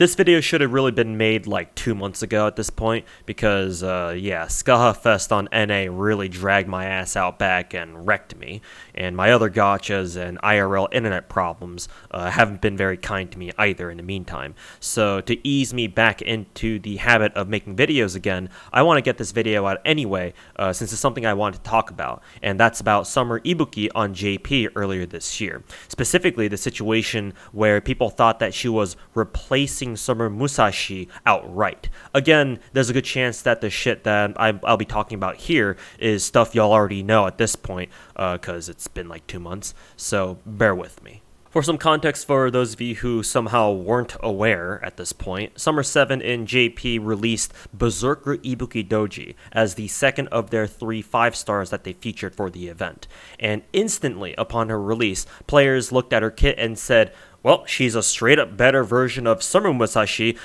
This video should have really been made like 2 months ago at this point, because yeah, Skaha Fest on NA really dragged my ass out back and wrecked me, and my other gotchas and IRL internet problems haven't been very kind to me either in the meantime. So to ease me back into the habit of making videos again, I want to get this video out anyway, since it's something I wanted to talk about, and that's about Summer Ibuki on JP earlier this year. Specifically, the situation where people thought that she was replacing Summer Musashi outright. Again, there's a good chance that the shit that I'll be talking about here is stuff y'all already know at this point, because it's been like 2 months, so bear with me. For some context for those of you who somehow weren't aware at this point, Summer 7 in JP released Berserker Ibuki Douji as the second of their 3 5-stars that they featured for the event. And instantly upon her release, players looked at her kit and said, well, she's a straight up better version of Summer Musashi.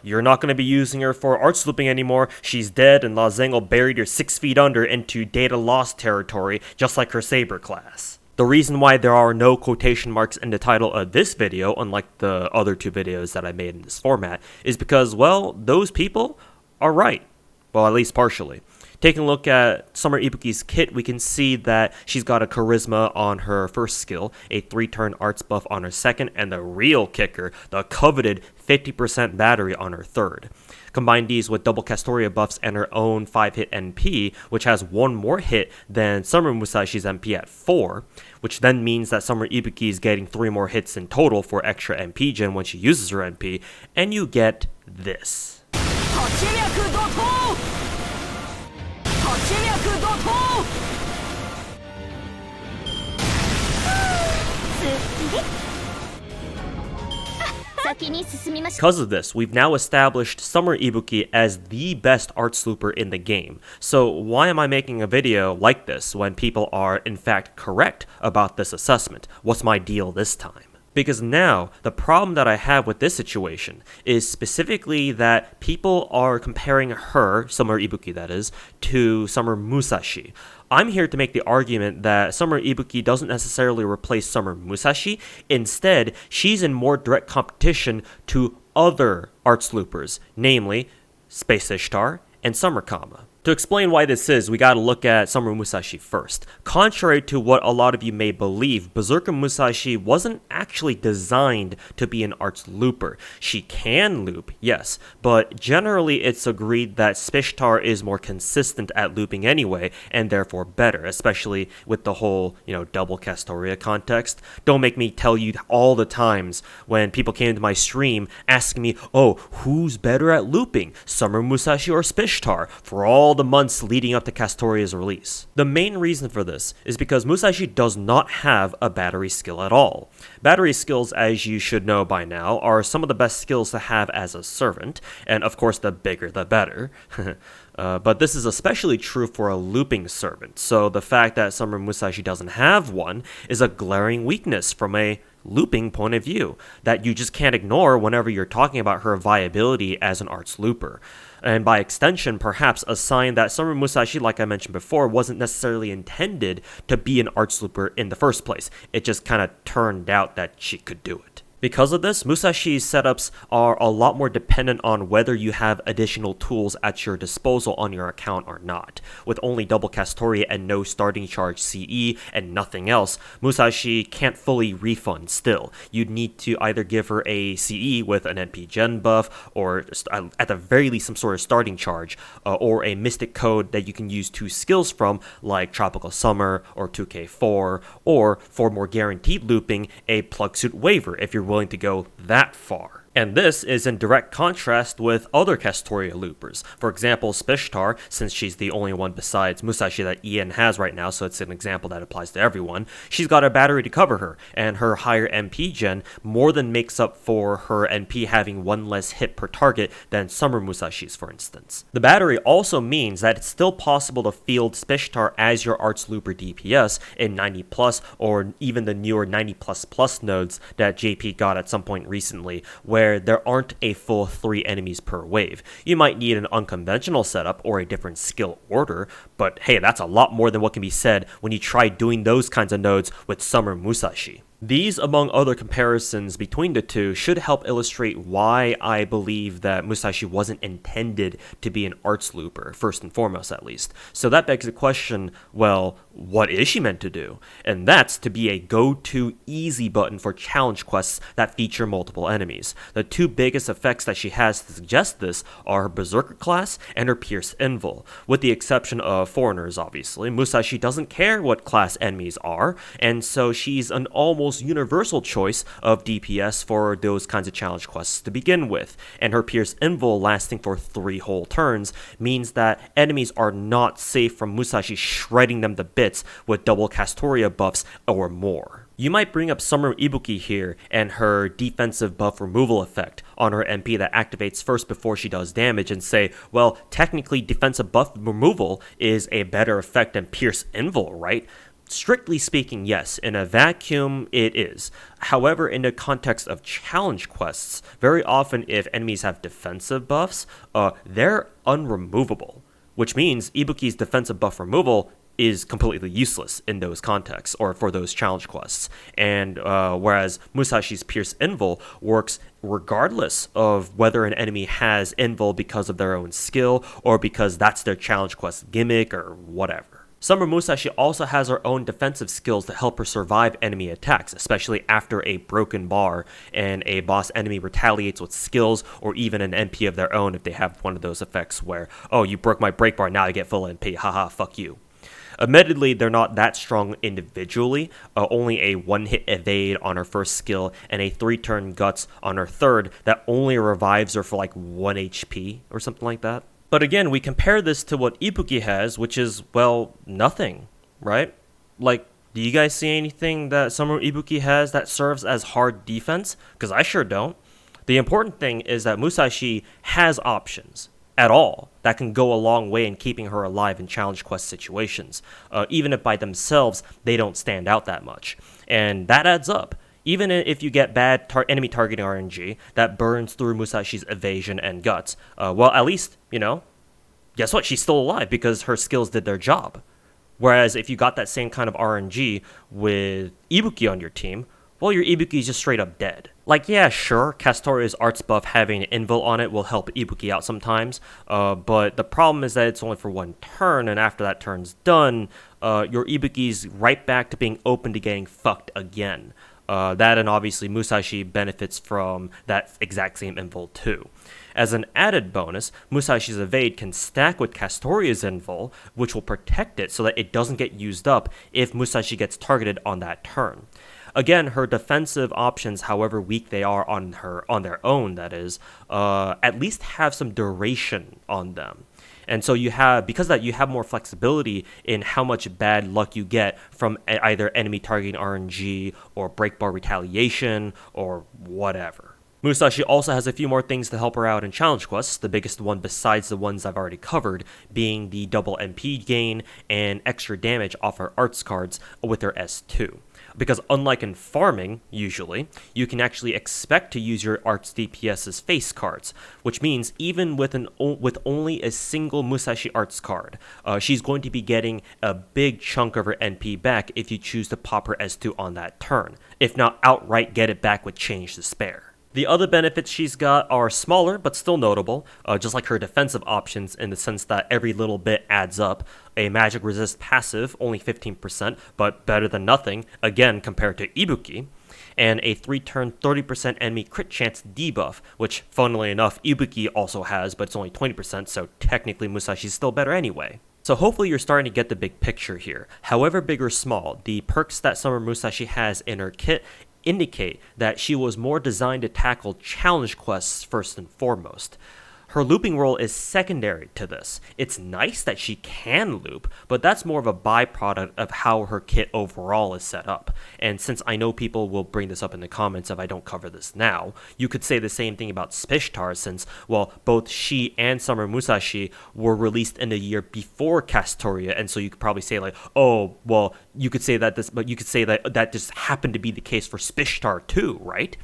You're not going to be using her for arts looping anymore. She's dead, and La Zangel buried her 6 feet under into data loss territory, just like her Saber class. The reason why there are no quotation marks in the title of this video, unlike the other 2 videos that I made in this format, is because, well, those people are right. Well, at least partially. Taking a look at Summer Ibuki's kit, we can see that she's got a charisma on her first skill, a 3-turn arts buff on her second, and the real kicker, the coveted 50% battery on her third. Combine these with double Castoria buffs and her own 5-hit NP, which has 1 more hit than Summer Musashi's NP at 4, which then means that Summer Ibuki is getting 3 more hits in total for extra NP gen when she uses her NP, and you get this. Because of this, we've now established Summer Ibuki as the best arts looper in the game. So why am I making a video like this when people are in fact correct about this assessment? What's my deal this time? Because now, the problem that I have with this situation is specifically that people are comparing her, Summer Ibuki that is, to Summer Musashi. I'm here to make the argument that Summer Ibuki doesn't necessarily replace Summer Musashi. Instead, she's in more direct competition to other arts loopers, namely Space Ishtar and Summer Kama. To explain why this is, we gotta look at Summer Musashi first. Contrary to what a lot of you may believe, Berserker Musashi wasn't actually designed to be an arts looper. She can loop, yes, but generally it's agreed that Spishtar is more consistent at looping anyway, and therefore better, especially with the whole, double Castoria context. Don't make me tell you all the times when people came to my stream asking me, oh, who's better at looping, Summer Musashi or Spishtar, for all the months leading up to Castoria's release. The main reason for this is because Musashi does not have a battery skill at all. Battery skills, as you should know by now, are some of the best skills to have as a servant, and of course the bigger the better. But this is especially true for a looping servant, so the fact that Summer Musashi doesn't have one is a glaring weakness from a looping point of view that you just can't ignore whenever you're talking about her viability as an arts looper. And by extension, perhaps a sign that Summer Musashi, like I mentioned before, wasn't necessarily intended to be an arts looper in the first place. It just kind of turned out that she could do it. Because of this, Musashi's setups are a lot more dependent on whether you have additional tools at your disposal on your account or not. With only double Castoria and no starting charge CE and nothing else, Musashi can't fully refund still. You'd need to either give her a CE with an NP gen buff, or at the very least some sort of starting charge, or a mystic code that you can use 2 skills from, like Tropical Summer or 2K4, or for more guaranteed looping, a plug suit waiver if you're willing to go that far. And this is in direct contrast with other Castoria loopers. For example, Spishtar, since she's the only one besides Musashi that Ian has right now, so it's an example that applies to everyone, she's got a battery to cover her, and her higher MP gen more than makes up for her NP having 1 less hit per target than Summer Musashi's, for instance. The battery also means that it's still possible to field Spishtar as your arts looper DPS in 90+, or even the newer 90++ nodes that JP got at some point recently, where there aren't a full 3 enemies per wave. You might need an unconventional setup or a different skill order, but hey, that's a lot more than what can be said when you try doing those kinds of nodes with Summer Musashi. These, among other comparisons between the two, should help illustrate why I believe that Musashi wasn't intended to be an arts looper, first and foremost at least. So that begs the question, well, what is she meant to do? And that's to be a go-to easy button for challenge quests that feature multiple enemies. The two biggest effects that she has to suggest this are her Berserker class and her Pierce Invul. With the exception of foreigners, obviously, Musashi doesn't care what class enemies are, and so she's an almost universal choice of DPS for those kinds of challenge quests to begin with, and her Pierce Invul lasting for 3 whole turns means that enemies are not safe from Musashi shredding them to bits with double Castoria buffs or more. You might bring up Summer Ibuki here and her defensive buff removal effect on her MP that activates first before she does damage and say, well, technically defensive buff removal is a better effect than Pierce Invul, right? Strictly speaking, yes. In a vacuum, it is. However, in the context of challenge quests, very often if enemies have defensive buffs, they're unremovable, which means Ibuki's defensive buff removal is completely useless in those contexts or for those challenge quests. And whereas Musashi's Pierce Invul works regardless of whether an enemy has Invul because of their own skill or because that's their challenge quest gimmick or whatever. Summer Musashi also has her own defensive skills to help her survive enemy attacks, especially after a broken bar and a boss enemy retaliates with skills or even an MP of their own if they have one of those effects where, oh, you broke my break bar, now I get full MP, haha, fuck you. Admittedly, they're not that strong individually, only a 1-hit evade on her first skill and a 3-turn guts on her third that only revives her for like 1 HP or something like that. But again, we compare this to what Ibuki has, which is, well, nothing, right? Like, do you guys see anything that Summer Ibuki has that serves as hard defense? Because I sure don't. The important thing is that Musashi has options at all that can go a long way in keeping her alive in challenge quest situations, even if by themselves they don't stand out that much. And that adds up. Even if you get bad enemy targeting RNG that burns through Musashi's evasion and guts, well, at least, guess what? She's still alive because her skills did their job. Whereas if you got that same kind of RNG with Ibuki on your team, well, your Ibuki is just straight up dead. Like, yeah, sure, Castoria's arts buff having an Invul on it will help Ibuki out sometimes, but the problem is that it's only for 1 turn, and after that turn's done, your Ibuki's right back to being open to getting fucked again. That and obviously Musashi benefits from that exact same Invul too. As an added bonus, Musashi's evade can stack with Castoria's Invul, which will protect it so that it doesn't get used up if Musashi gets targeted on that turn. Again, her defensive options, however weak they are on their own, that is, at least have some duration on them. And so because of that, you have more flexibility in how much bad luck you get from either enemy targeting RNG or breakbar retaliation or whatever. Musashi also has a few more things to help her out in challenge quests, the biggest one besides the ones I've already covered being the double MP gain and extra damage off her arts cards with her S2. Because unlike in farming, usually, you can actually expect to use your arts DPS as face cards, which means even with only a single Musashi arts card, she's going to be getting a big chunk of her NP back if you choose to pop her S2 on that turn, if not outright get it back with change to spare. The other benefits she's got are smaller, but still notable, just like her defensive options in the sense that every little bit adds up. A magic resist passive, only 15%, but better than nothing, again compared to Ibuki. And a 3-turn 30% enemy crit chance debuff, which funnily enough Ibuki also has, but it's only 20%, so technically Musashi's still better anyway. So hopefully you're starting to get the big picture here. However big or small, the perks that Summer Musashi has in her kit indicate that she was more designed to tackle challenge quests first and foremost. Her looping role is secondary to this. It's nice that she can loop, but that's more of a byproduct of how her kit overall is set up. And since I know people will bring this up in the comments if I don't cover this now, you could say the same thing about Spishtar since, well, both she and Summer Musashi were released in the year before Castoria, and so you could probably say like, oh, well, you could say that that just happened to be the case for Spishtar too, right?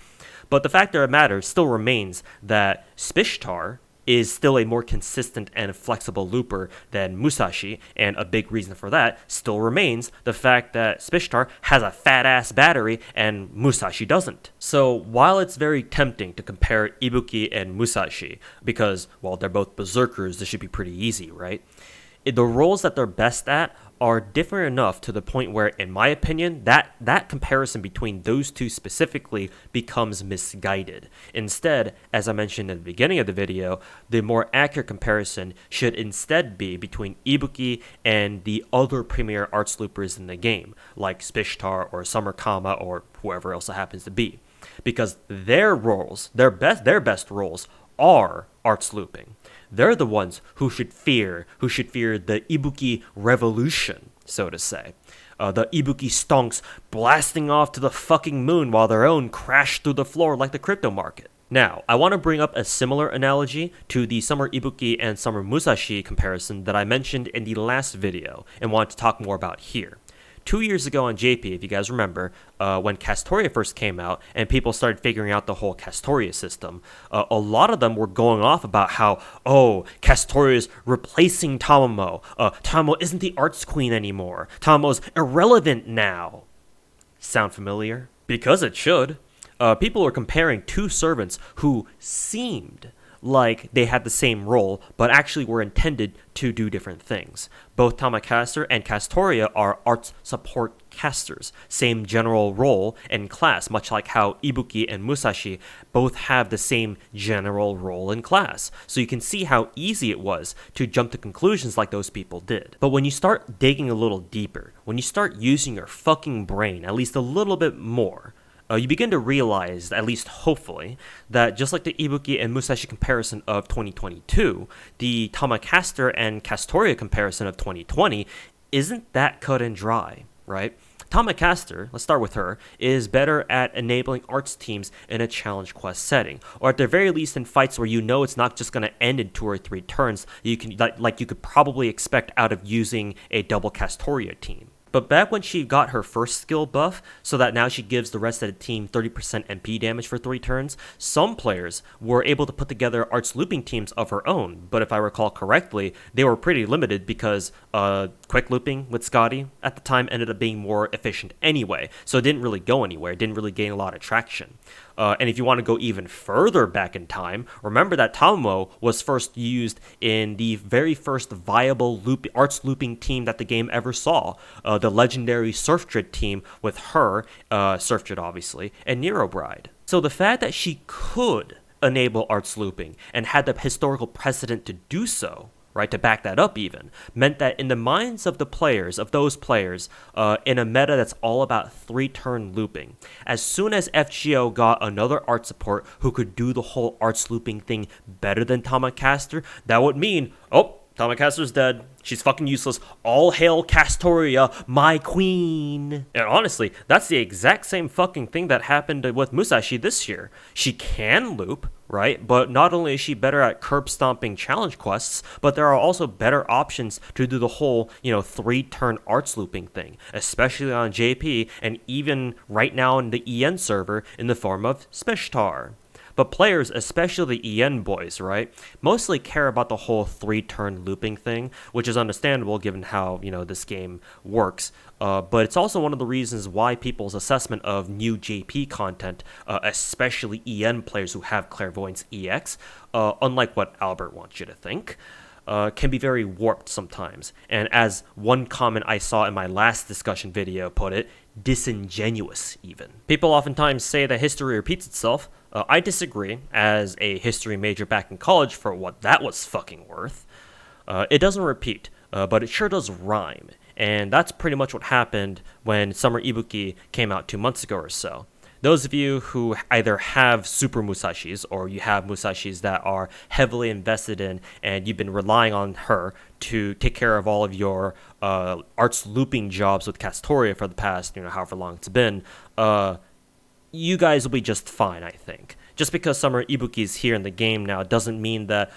But the fact of the matter still remains that Spishtar is still a more consistent and flexible looper than Musashi, and a big reason for that still remains the fact that Spishtar has a fat-ass battery and Musashi doesn't. So while it's very tempting to compare Ibuki and Musashi, because, well, they're both berserkers, this should be pretty easy, right? The roles that they're best at are different enough to the point where, in my opinion, that comparison between those two specifically becomes misguided. Instead, as I mentioned at the beginning of the video, the more accurate comparison should instead be between Ibuki and the other premier arts loopers in the game, like Spishtar or Summer Kama or whoever else it happens to be. Because their roles, their best roles, are arts looping. They're the ones who should fear the Ibuki revolution, so to say. The Ibuki stonks blasting off to the fucking moon while their own crash through the floor like the crypto market. Now, I want to bring up a similar analogy to the Summer Ibuki and Summer Musashi comparison that I mentioned in the last video and want to talk more about here. 2 years ago on JP, if you guys remember, when Castoria first came out and people started figuring out the whole Castoria system, a lot of them were going off about how, Castoria's replacing Tamamo. Tamamo isn't the arts queen anymore. Tamamo's irrelevant now. Sound familiar? Because it should. People were comparing two servants who seemed like they had the same role, but actually were intended to do different things. Both Tamacaster and Castoria are arts support casters, same general role and class, much like how Ibuki and Musashi both have the same general role and class. So you can see how easy it was to jump to conclusions like those people did. But when you start digging a little deeper, when you start using your fucking brain at least a little bit more, you begin to realize, at least hopefully, that just like the Ibuki and Musashi comparison of 2022, the Tamacaster and Castoria comparison of 2020 isn't that cut and dry, right? Tamacaster, let's start with her, is better at enabling arts teams in a challenge quest setting, or at the very least in fights where you know it's not just going to end in 2 or 3 turns, you can like you could probably expect out of using a double Castoria team. But back when she got her first skill buff, so that now she gives the rest of the team 30% MP damage for 3 turns, some players were able to put together arts looping teams of her own, but if I recall correctly, they were pretty limited because quick looping with Scotty at the time ended up being more efficient anyway, so it didn't really go anywhere, it didn't really gain a lot of traction. And if you want to go even further back in time, remember that Tamamo was first used in the very first viable arts looping team that the game ever saw, the legendary Surfdrid team with her, Surfdrid obviously, and Nero Bride. So the fact that she could enable arts looping and had the historical precedent to do so, right, to back that up even, meant that in the minds of those players, in a meta that's all about 3-turn looping, as soon as FGO got another art support who could do the whole arts looping thing better than Tamacaster, that would mean, Tamacaster's dead. She's fucking useless. All hail Castoria, my queen. And honestly, that's the exact same fucking thing that happened with Musashi this year. She can loop, right? But not only is she better at curb stomping challenge quests, but there are also better options to do the whole, 3-turn arts looping thing, especially on JP and even right now in the EN server in the form of Spishtar. But players, especially the EN boys, right, mostly care about the whole 3-turn looping thing, which is understandable given how, this game works. But it's also one of the reasons why people's assessment of new JP content, especially EN players who have Clairvoyance EX, unlike what Albert wants you to think, can be very warped sometimes. And as one comment I saw in my last discussion video put it, disingenuous even. People oftentimes say that history repeats itself. I disagree, as a history major back in college, for what that was fucking worth. It doesn't repeat, but it sure does rhyme. And that's pretty much what happened when Summer Ibuki came out 2 months ago or so. Those of you who either have super Musashis or you have Musashis that are heavily invested in and you've been relying on her to take care of all of your arts looping jobs with Castoria for the past, however long it's been, you guys will be just fine, I think. Just because Summer Ibuki is here in the game now doesn't mean that,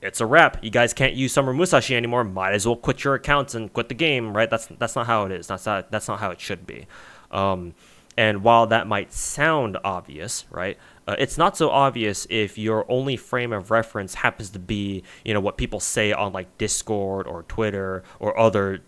it's a wrap. You guys can't use Summer Musashi anymore. Might as well quit your accounts and quit the game, right? That's not how it is. That's not how it should be. And while that might sound obvious, right, It's not so obvious if your only frame of reference happens to be, what people say on like Discord or Twitter or other,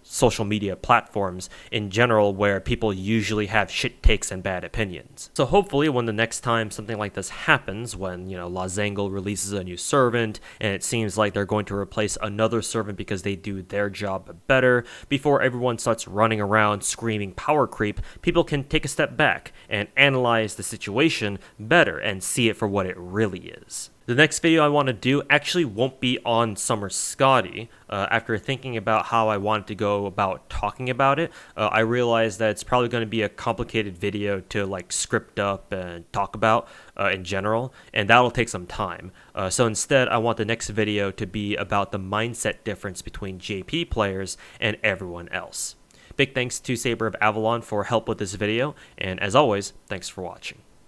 social media platforms in general where people usually have shit takes and bad opinions. So hopefully when the next time something like this happens, when, Lazangle releases a new servant and it seems like they're going to replace another servant because they do their job better, before everyone starts running around screaming power creep, people can take a step back and analyze the situation better and see it for what it really is. The next video I want to do actually won't be on Summer Scotty. After thinking about how I wanted to go about talking about it, I realized that it's probably going to be a complicated video to like script up and talk about in general, and that'll take some time. So instead, I want the next video to be about the mindset difference between JP players and everyone else. Big thanks to Saber of Avalon for help with this video, and as always, thanks for watching.